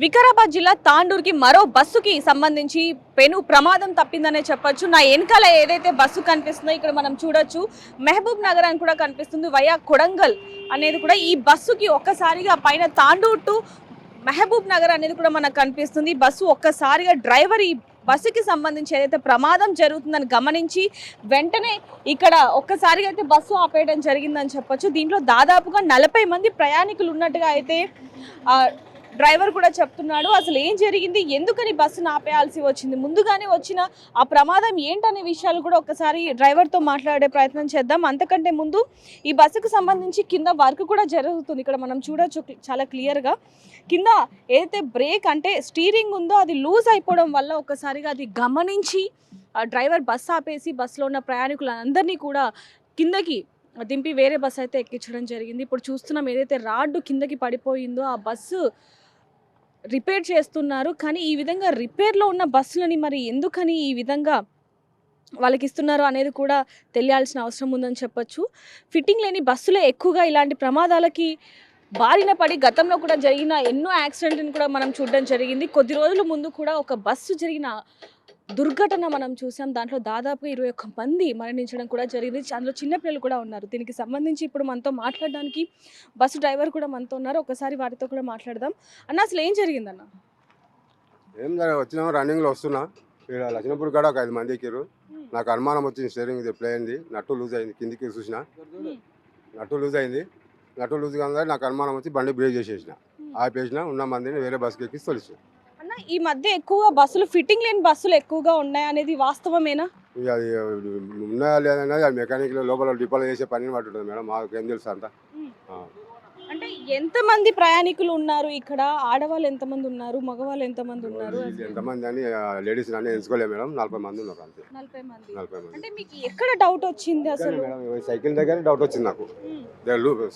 వికారాబాద్ జిల్లా తాండూరుకి మరో బస్సుకి సంబంధించి పెను ప్రమాదం తప్పిందనే చెప్పొచ్చు. నా వెనకాల ఏదైతే బస్సు కనిపిస్తుందో ఇక్కడ మనం చూడొచ్చు మహబూబ్ నగర్ అని కూడా కనిపిస్తుంది. వయా కొడంగల్ అనేది కూడా ఈ బస్సుకి ఒక్కసారిగా పైన తాండూరు టు మహబూబ్ నగర్ అనేది కూడా మనకు కనిపిస్తుంది. బస్సు ఒక్కసారిగా డ్రైవర్ ఈ బస్సుకి సంబంధించి ఏదైతే ప్రమాదం జరుగుతుందని గమనించి వెంటనే ఇక్కడ ఒక్కసారిగా అయితే బస్సు ఆపేయడం జరిగిందని చెప్పొచ్చు. దీంట్లో దాదాపుగా 40 మంది ప్రయాణికులు ఉన్నట్టుగా అయితే డ్రైవర్ కూడా చెప్తున్నాడు. అసలు ఏం జరిగింది, ఎందుకని బస్సును ఆపేయాల్సి వచ్చింది, ముందుగానే వచ్చిన ఆ ప్రమాదం ఏంటనే విషయాలు కూడా ఒకసారి డ్రైవర్తో మాట్లాడే ప్రయత్నం చేద్దాం. అంతకంటే ముందు ఈ బస్సుకు సంబంధించి కింద వర్క్ కూడా జరుగుతుంది. ఇక్కడ మనం చూడొచ్చు చాలా క్లియర్గా కింద ఏదైతే బ్రేక్ అంటే స్టీరింగ్ ఉందో అది లూజ్ అయిపోవడం వల్ల ఒక్కసారిగా అది గమనించి డ్రైవర్ బస్సు ఆపేసి బస్సులో ఉన్న ప్రయాణికులందరినీ కూడా కిందకి దింపి వేరే బస్సు అయితే ఎక్కించడం జరిగింది. ఇప్పుడు చూస్తున్నాం ఏదైతే రాడ్డు కిందకి పడిపోయిందో ఆ బస్సు రిపేర్ చేస్తున్నారు. కానీ ఈ విధంగా రిపేర్లో ఉన్న బస్సులని మరి ఎందుకని ఈ విధంగా వాళ్ళకి ఇస్తున్నారు అనేది కూడా తెలియాల్సిన అవసరం ఉందని చెప్పొచ్చు. ఫిట్టింగ్ లేని బస్సులే ఎక్కువగా ఇలాంటి ప్రమాదాలకి బారిన పడి గతంలో కూడా జరిగిన ఎన్నో యాక్సిడెంట్ని కూడా మనం చూడడం జరిగింది. కొద్ది రోజుల ముందు కూడా ఒక బస్సు జరిగిన దుర్ఘటన మనం చూసాం. దాంట్లో దాదాపు 21 మంది మరణించడం కూడా జరిగింది. అందులో చిన్నపిల్లలు కూడా ఉన్నారు. దీనికి సంబంధించి ఇప్పుడు మనతో మాట్లాడడానికి బస్సు డ్రైవర్ కూడా మనతో ఉన్నారు. ఒకసారి వారితో కూడా మాట్లాడదాం. అన్న అసలు ఏం జరిగిందన్న? ఏం వచ్చినా రన్నింగ్లో వస్తున్నా, ఇక్కడ లక్ష్మీపూర్ కాడ ఒక 5 మంది ఎక్కిరు. నాకు అనుమానం వచ్చింది, స్టీరింగ్ ఇది ప్లే అయింది, నట్టు లూజ్ అయింది. కిందికి చూసిన నట్టు లూజ్ అయింది. నట్టు లూజ్ కాగా నాకు అనుమానం వచ్చి బండి బ్రేక్ చేసేసిన, ఆపేసిన. ఉన్న మందిని వేరే బస్కి ఎక్కి తొలిసిన. అన్న ఈ మధ్య ఎక్కువగా బస్సులు ఫిట్టింగ్ లేని బస్సులు ఎక్కువగా ఉన్నాయి అనేది వాస్తవమేనా? ఇక అది ఉన్నాయా లేదనేది అది మెకానిక్ లోపల డిపోలో చేసే పని పట్టుంటుంది మేడం, మాకు ఏం తెలుసు అంతా. అంటే ఎంతమంది ప్రయాణికులు ఉన్నారు ఇక్కడ? ఆడవాళ్ళు ఎంతమంది ఉన్నారు, మగవాళ్ళు ఎంతమంది ఉన్నారు? ఎంతమంది అని లేడీస్ అన్నీ ఎంచుకోలేదు మేడం, 40 మంది ఉన్నారు అంతే. 40 మంది. 40 మంది. అంటే మీకు ఎక్కడ డౌట్ వచ్చింది అసలు? సైకిల్ దగ్గర డౌట్ వచ్చింది నాకు.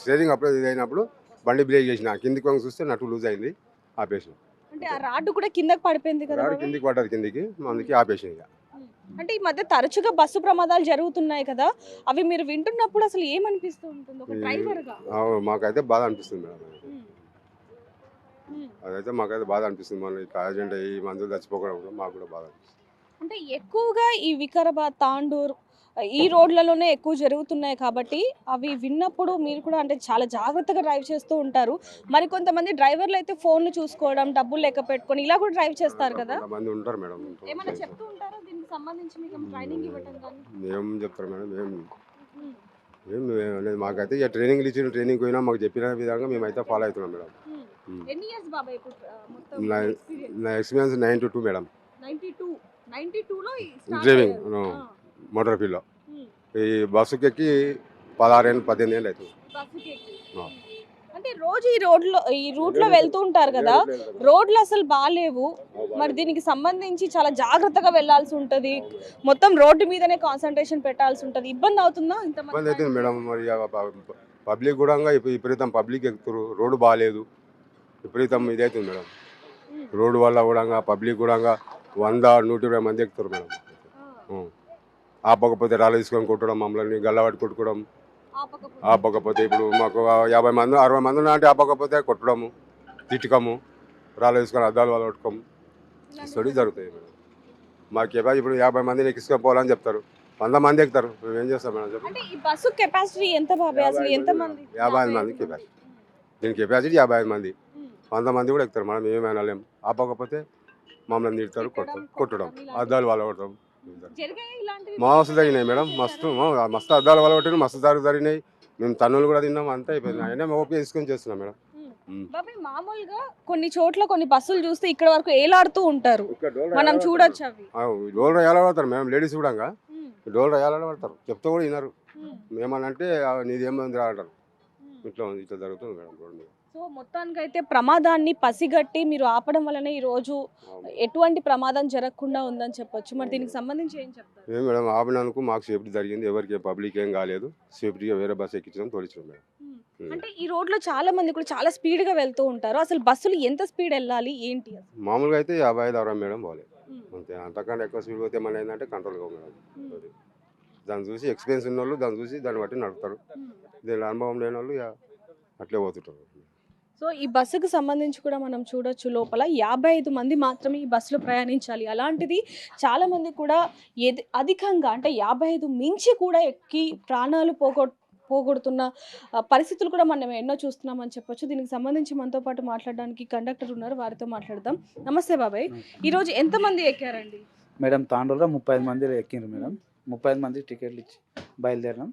స్టీరింగ్ అప్పుడు ఇది అయినప్పుడు బండి బ్రేక్ చేసిన, కిందికి వంగి చూస్తే నట్టు లూజ్ అయింది, ఆపేసిన. అంటే ఆ రాడ్డు కూడా కిందకి పడిపోయింది కదా? రాడు కిందికి పడ్డది, కిందికి అందుకే ఆపేసిన. ఇక అంటే ఈ మధ్య తరచుగా బస్సు ప్రమాదాలు జరుగుతున్నాయి కదా, అవి మీరు వింటున్నప్పుడు అసలు ఏమనిపిస్తూ ఉంటుంది ఒక డ్రైవర్గా? మాకైతే బాధ అనిపిస్తుంది మేడం. అదైతే మాకైతే బాధ అనిపిస్తుంది. మన యాక్సిడెంట్ అయ్యి మందులు చచ్చిపోకూడదు, మాకు కూడా బాధ అనిపిస్తుంది. అంటే ఎక్కువగా ఈ వికారాబాద్ తాండూర్ ఈ రోడ్లలోనే ఎక్కువ జరుగుతున్నాయి కాబట్టి అవి విన్నప్పుడు మీరు కూడా అంటే చాలా జాగ్రత్తగా డ్రైవ్ చేస్తూ ఉంటారు. మరి కొంతమంది డ్రైవర్లు అయితే ఫోన్లు చూసుకోవడం, డబ్బులు లెక్క పెట్టుకొని ఇలా కూడా డ్రైవ్ చేస్తారు కదా, మంది ఉంటారు మేడం. ఏమైనా చెప్తూ ఉంటారా దీనికి సంబంధించి? మీకు ట్రైనింగ్ ఇవ్వడం కానీ ఏం చెప్తారు మేడం? ఏం లేదు, మాకైతే ఇక ట్రైనింగ్ ఇచ్చిన ట్రైనింగ్ పోయినా మాకు చెప్పిన విధంగా మేమైతే ఫాలో అవుతున్నాం మేడం. ఎన్ని ఇయర్స్ బాబాయ్ ఇప్పుడు మొత్తం నా ఎక్స్పీరియన్స్ 92 మేడం. 92లో డ్రైవింగ్ మోటార్ ఫీల్డ్లో. ఈ బస్సుకి ఎక్కి 16-18 ఏళ్ళు అవుతుంది. అంటే రోజు ఈ రూట్లో వెళ్తూ ఉంటారు కదా, రోడ్లు అసలు బాగాలేవు. మరి దీనికి సంబంధించి చాలా జాగ్రత్తగా వెళ్లాల్సి ఉంటుంది, మొత్తం రోడ్డు మీదనే కాన్సన్ట్రేషన్ పెట్టాల్సి ఉంటుంది. ఇబ్బంది అవుతుందా? ఇబ్బంది అవుతుంది మేడం. మరి పబ్లిక్ కూడా విపరీతం పబ్లిక్ ఎక్కుతారు, రోడ్డు బాగాలేదు, విపరీతం ఇది అవుతుంది మేడం. రోడ్డు వల్ల కూడా పబ్లిక్ కూడా 100-120 మంది ఎక్కుతారు మేడం. ఆపకపోతే రాళ్ళు తీసుకొని కొట్టడం, మమ్మల్ని గల్లవాటి కొట్టుకోవడం. ఆపకపోతే ఇప్పుడు మాకు 50 మంది 60 మంది అంటే ఆపకపోతే కొట్టడము, తిట్టకము, రాళ్ళు తీసుకొని అద్దాలు వాళ్ళు కొట్టుకోము, స్టడీ జరుగుతాయి మేడం. మాకు కెపాసిటీ ఇప్పుడు 50 మందిని ఎక్కించుకొని పోవాలని చెప్తారు, 100 మంది ఎక్కుతారు, మేము ఏం చేస్తాం మేడం చెప్పండి? అంటే ఈ బస్సు కెపాసిటీ ఎంత బాబాయ్? అసలు ఎంత మంది? 55 మంది కెపాసిటీ. దీని కెపాసిటీ 55 మంది, 100 మంది కూడా ఎక్కుతారు మేడం. ఏమైనా లేం, ఆపకపోతే మమ్మల్ని తిడతారు, కొట్టడం, అద్దాలు వాళ్ళు కొట్టడం. మస్తు జరిగినాయి మేడం, మస్తు అద్దాలు వాళ్ళు కొట్టిన, మస్తు జరిగినాయి. మేము తన్నులు కూడా తిన్నాం, అంతా అయిపోయింది. అయినా ఓపీ తీసుకొని చేస్తున్నాం మేడం. మామూలుగా కొన్ని చోట్ల కొన్ని బస్సులు చూస్తే ఇక్కడ వరకు ఏలాడుతూ ఉంటారు, మనం చూడొచ్చు. అవి డోల్ ఏలాడతారు మేడం, లేడీస్ కూడా డోల్ ఏలాడతారు, చెప్తే కూడా వినరు. ఏమనంటే నీదేమంది అంటారు. ఇట్లా జరుగుతుంది మేడం రోడ్డు మీద. సో మొత్తానికైతే ప్రమాదాన్ని పసిగట్టి మీరు ఆపడం వల్లనే ఈ రోజు ఎటువంటి ప్రమాదం జరగకుండా ఉందని చెప్పొచ్చు. మరి దీనికి సంబంధించి ఏం చెప్తారు? ఏం మేడం, ఆపినందుకు మాకు సేఫ్టీ జరిగింది, ఎవరికి పబ్లిక్ ఏం కాలేదు, సేఫ్టీగా వేరే బస్సు ఎక్కించడం తోలించాం మేడం. అంటే ఈ రోడ్లో చాలా మంది కూడా చాలా స్పీడ్గా వెళ్తూ ఉంటారు, అసలు బస్సులు ఎంత స్పీడ్ వెళ్ళాలి ఏంటి? మామూలుగా అయితే 55-60 మేడం పోలేదు, అంతే. అంతకంటే ఎక్కువ స్పీడ్ పోతే మన ఏంటంటే కంట్రోల్ కావు మేడం. దాన్ని చూసి ఎక్స్పీరియన్స్ ఉన్న వాళ్ళు దాన్ని చూసి దాన్ని బట్టి నడుపుతారు, దీని అనుభవం లేని వాళ్ళు అట్లే పోతుంటారు. సో ఈ బస్సుకు సంబంధించి కూడా మనం చూడొచ్చు లోపల 55 మంది మాత్రమే ఈ బస్సులో ప్రయాణించాలి. అలాంటిది చాలామంది కూడా అధికంగా అంటే 55 మించి కూడా ఎక్కి ప్రాణాలు పోగొడుతున్న పరిస్థితులు కూడా మనం ఎన్నో చూస్తున్నామని చెప్పొచ్చు. దీనికి సంబంధించి మనతో పాటు మాట్లాడడానికి కండక్టర్ ఉన్నారు, వారితో మాట్లాడదాం. నమస్తే బాబాయ్, ఈరోజు ఎంతమంది ఎక్కారండి? మేడం తాండూరులో 35 మంది ఎక్కిండ్రు మేడం. 35 మంది టికెట్లు ఇచ్చి బయలుదేరినాం.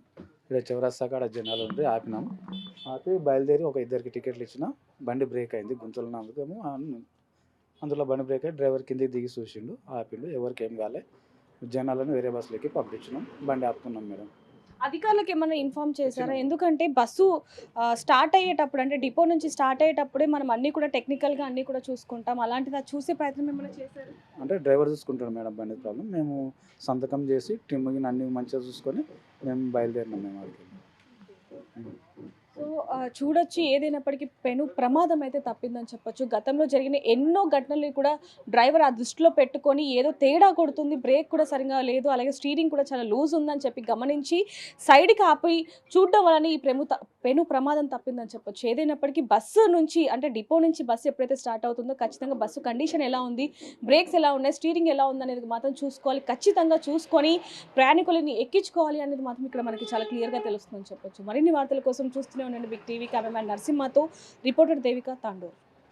ఇక్కడ చౌరస్తా కాడ జనాలు ఉండి ఆపినాం. ఆపి బయలుదేరి ఒక ఇద్దరికి టికెట్లు ఇచ్చిన బండి బ్రేక్ అయింది. గుంతలు నందుకేమో అందులో బండి బ్రేక్ అయ్యి డ్రైవర్ కిందికి దిగి చూసిండు, ఆపిండు. ఎవరికి ఏం కాలే. జనాలను వేరే బస్సులకి పంపించినాం. బండి ఆపుకున్నాం మేడం. అధికారులకు ఏమైనా ఇన్ఫార్మ్ చేశారా? ఎందుకంటే బస్సు స్టార్ట్ అయ్యేటప్పుడు అంటే డిపో నుంచి స్టార్ట్ అయ్యేటప్పుడే మనం అన్నీ కూడా టెక్నికల్గా అన్నీ కూడా చూసుకుంటాం. అలాంటిది అది చూసే ప్రయత్నం ఏమైనా చేశారు? అంటే డ్రైవర్ చూసుకుంటాడు మేడం బండి ప్రాబ్లం. మేము సంతకం చేసి టిమ్మిగిన అన్ని మంచిగా చూసుకొని మేము బయలుదేరినాం మేము వాడికి. సో చూడొచ్చు, ఏదైనప్పటికీ పెను ప్రమాదం అయితే తప్పిందని చెప్పొచ్చు. గతంలో జరిగిన ఎన్నో ఘటనలు కూడా డ్రైవర్ ఆ దృష్టిలో పెట్టుకొని ఏదో తేడా కొడుతుంది, బ్రేక్ కూడా సరిగా లేదు, అలాగే స్టీరింగ్ కూడా చాలా లూజ్ ఉందని చెప్పి గమనించి సైడ్కి ఆపి చూడడం వలన ఈ పెను ప్రమాదం తప్పిందని చెప్పొచ్చు. ఏదైనప్పటికీ బస్సు నుంచి అంటే డిపో నుంచి బస్సు ఎప్పుడైతే స్టార్ట్ అవుతుందో ఖచ్చితంగా బస్సు కండిషన్ ఎలా ఉంది, బ్రేక్స్ ఎలా ఉన్నాయి, స్టీరింగ్ ఎలా ఉంది అనేది మాత్రం చూసుకోవాలి. ఖచ్చితంగా చూసుకొని ప్రయాణికులని ఎక్కించుకోవాలి అనేది మాత్రం ఇక్కడ మనకి చాలా క్లియర్గా తెలుస్తుందని చెప్పొచ్చు. మరిన్ని వార్తల కోసం చూస్తూనే ఉండండి బిగ్ టీవీ. కెమెరామ్యాన్ నరసింహతో రిపోర్టర్ దేవిక, తాండూరు.